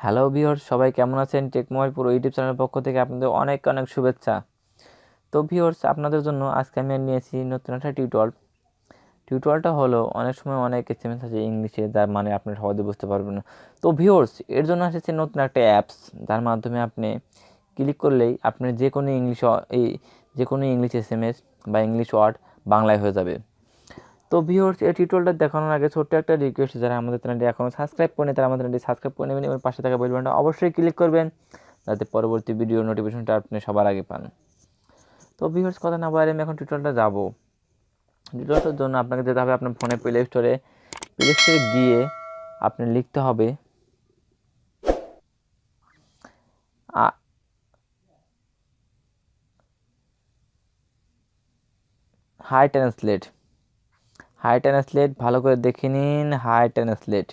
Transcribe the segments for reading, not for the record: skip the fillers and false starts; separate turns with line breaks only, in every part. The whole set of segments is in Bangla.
হ্যালো ভিউয়ার্স, সবাই কেমন আছেন? টেকমোবাইল পুরো ইউটিউব চ্যানেলের পক্ষ থেকে আপনাদের অনেক অনেক শুভেচ্ছা। তো ভিউয়ার্স, আপনাদের জন্য আজকে আমি নিয়েছি নতুন একটা টিউটোরিয়ালটা হলো অনেক সময় অনেক এসএমএস আছে ইংলিশে, যার মানে আপনি সহজে বুঝতে পারবেন না। তো ভিউয়ার্স, এর জন্য এসেছে নতুন একটা অ্যাপস, যার মাধ্যমে আপনি ক্লিক করলেই আপনি যে কোনো ইংলিশ এসএমএস বা ইংলিশ ওয়ার্ড বাংলায় হয়ে যাবে। তো ভিউয়ার্স, এই টিউটোরিয়ালটা দেখানোর আগে ছোট্ট একটা রিকোয়েস্ট, যারা আমাদের চ্যানেলটি এখনও সাবস্ক্রাইব করেনি তারা আমাদের চ্যানেলটি সাবস্ক্রাইব করে নেবেন এবং পাশে থাকা বেল বাটনটা অবশ্যই ক্লিক করবেন, যাতে পরবর্তী ভিডিও নোটিফিকেশনটা আপনি সবার আগে পান। তো ভিউয়ার্স, কথা না বাইরে আমি এখন টিউটোরিয়ালটার জন্য আপনাকে যেতে হবে আপনার ফোনে প্লে স্টোরে গিয়ে আপনি লিখতে হবে হাই ট্রান্সলেট ভালো করে দেখে নিন। হাই ট্রান্সলেট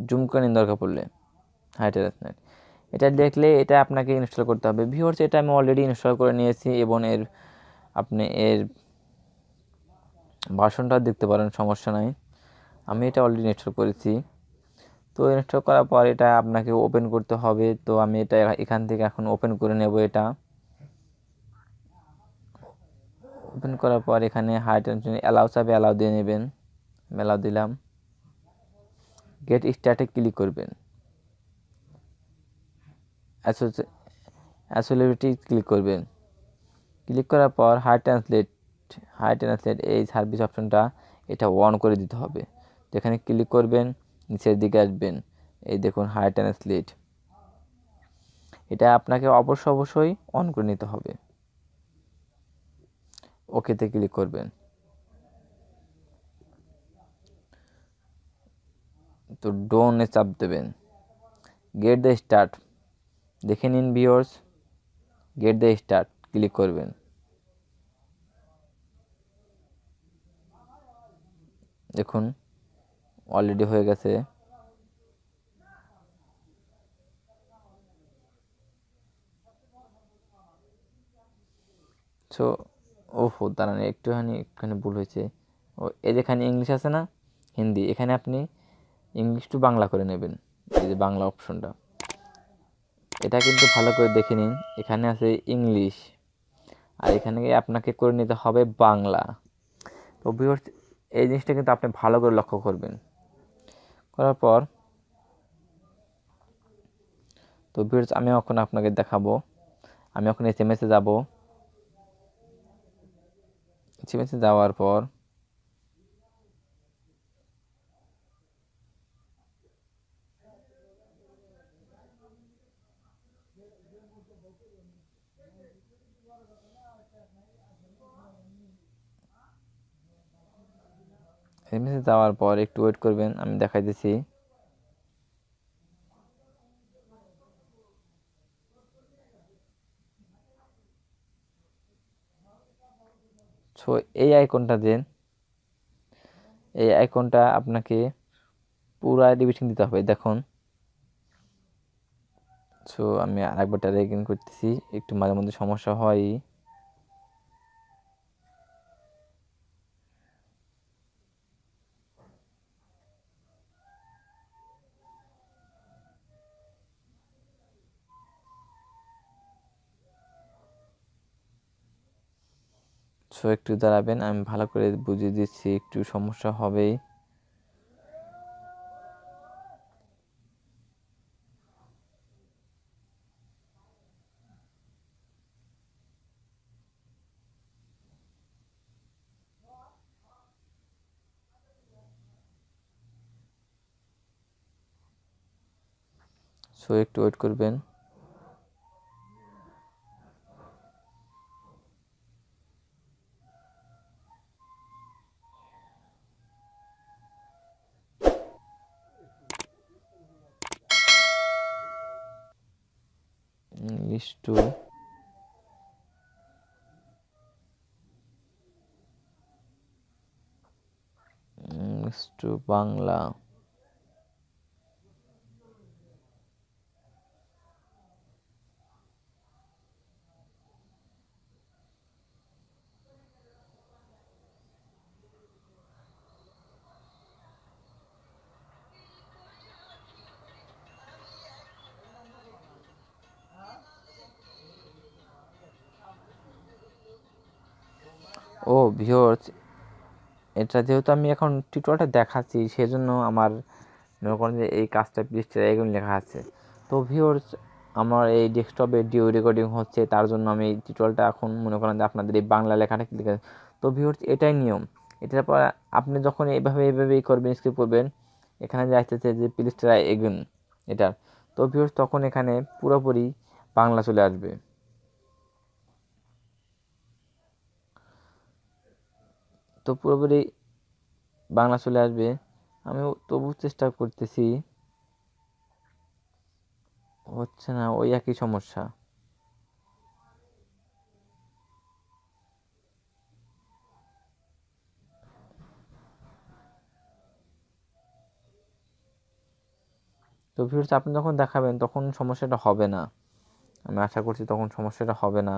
জুম করে নিন দরকার পড়লে। হাই ট্রান্সলেট এটা দেখলে এটা আপনাকে ইনস্টল করতে হবে। ভিউয়ার্স, এটা আমি অলরেডি ইনস্টল করে নিয়েছি এবং আপনি এর ভার্সনটা দেখতে পারেন, সমস্যা নাই। আমি এটা অলরেডি ইনস্টল করেছি। তো ইনস্টল করার পর এটা আপনাকে ওপেন করতে হবে। তো আমি এটা এখান থেকে এখন ওপেন করে নেব। এটা ওপেন করার পর এখানে হাই টেনশন অ্যালাউ চাবে, অ্যালাউ দিয়ে নেবেন। অ্যালাউ দিলাম। গেট স্টার্টে ক্লিক করবেন। অ্যাসোলিবিলিটি ক্লিক করবেন। ক্লিক করার পর হাই ট্রান্সলেট এই সার্ভিস অপশনটা এটা অন করে দিতে হবে। যেখানে ক্লিক করবেন, নিচের দিকে আসবেন, এই দেখুন হাই ট্রান্সলেট, এটা আপনাকে অবশ্যই অন করে নিতে হবে। ওকেতে ক্লিক করবেন। তো ডোনে চাপ দেবেন। গেট দ্য স্টার্ট দেখে নিন viewers, get the start click করবেন। দেখুন অলরেডি হয়ে গেছে। সো দাঁড়ান, একটুখানি ভুল হয়েছে। এই যেখানে ইংলিশ আছে না, হিন্দি, এখানে আপনি ইংলিশ টু বাংলা করে নেবেন। এই যে বাংলা অপশনটা, এটা কিন্তু ভালো করে দেখে নিন। এখানে আছে ইংলিশ, আর এখানে আপনাকে করে নিতে হবে বাংলা। তো ভিউয়ার্স, এই জিনিসটা কিন্তু আপনি ভালো করে লক্ষ্য করবেন। করার পর তো ভিউয়ার্স, আমি এখন আপনাকে দেখাবো। আমি এখন এসএমএসে যাব। এসএমএসে যাওয়ার পর একটু ওয়েট করবেন, আমি দেখাই দিচ্ছি। সো এই আইকনটা দেন। এই আইকনটা আপনাকে পুরা রিভিশন দিতে হবে। দেখুন, সো আমি আরেকবার রেকর্ডিং করতেছি, একটু মাঝে মধ্যে সমস্যা হয়। সো একটু দাঁড়াবেন, আমি ভালো করে বুঝিয়ে দিচ্ছি, একটু সমস্যা হবেই। সো একটু ওয়েট করবেন। English to Bangla. ও ভিউয়ার্স, এটা যেহেতু আমি এখন টিউটোরিয়ালটা দেখাচ্ছি সেজন্য আমার মনে করেন যে এই কাজটা পৃষ্ঠা এগুলো লেখা আছে। তো ভিউয়ার্স, আমার এই ডেস্কটপে ডিও রেকর্ডিং হচ্ছে, তার জন্য আমি এই টিউটোরিয়ালটা এখন মনে করেন যে আপনাদের এই বাংলা লেখাটা লিখে। তো ভিউয়ার্স, এটাই নিয়ম। এটার পর আপনি যখন এইভাবেই করবেন, স্কিপ করবেন, এখানে যে আসতেছে যে পৃষ্ঠা এগোন এটার, তো ভিউয়ার্স তখন এখানে পুরোপুরি বাংলা চলে আসবে। তো পুরোপুরি বাংলা চলে আসবে। আমি তবু চেষ্টা করতেছি, হচ্ছে না, ওই একই সমস্যা। তো ভিউয়ার্স, আপনি যখন দেখাবেন তখন সমস্যাটা হবে না, আমি আশা করছি তখন সমস্যাটা হবে না।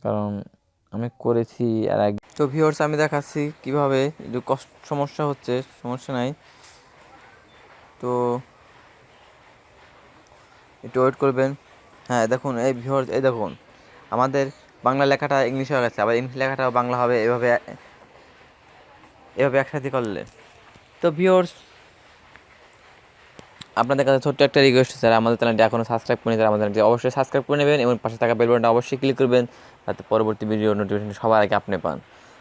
কারণ আমি করেছি আর এক। তো ভিউয়ার্স, আমি দেখাচ্ছি কিভাবে, একটু সমস্যা হচ্ছে, সমস্যা নাই, তো একটু ওয়েট করবেন। হ্যাঁ দেখুন, এই ভিউয়ার্স, এই দেখুন আমাদের বাংলা লেখাটা ইংলিশ হয়ে গেছে, আবার ইংলিশ লেখাটাও বাংলা হবে, এভাবে এভাবে একসাথে করলে। তো ভিউয়ার্স, আপনাদের কাছে ছোট্ট একটা রিকোয়েস্ট, স্যার আমাদের চ্যানেলটি এখনও সাবস্ক্রাইব করে নিতে, আমাদের চ্যানেলটি অবশ্যই সাবস্ক্রাইব করে নেবেন এবং পাশে থাকা বেল বাটনটা অবশ্যই ক্লিক করবেন, যাতে পরবর্তী ভিডিও নোটিফিকেশন সবার আগে আপনি পান।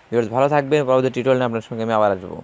ভিউয়ার্স, ভালো থাকবেন, পরবর্তী টিউটোরিয়ালে আপনার সঙ্গে আমি আবার আসবো।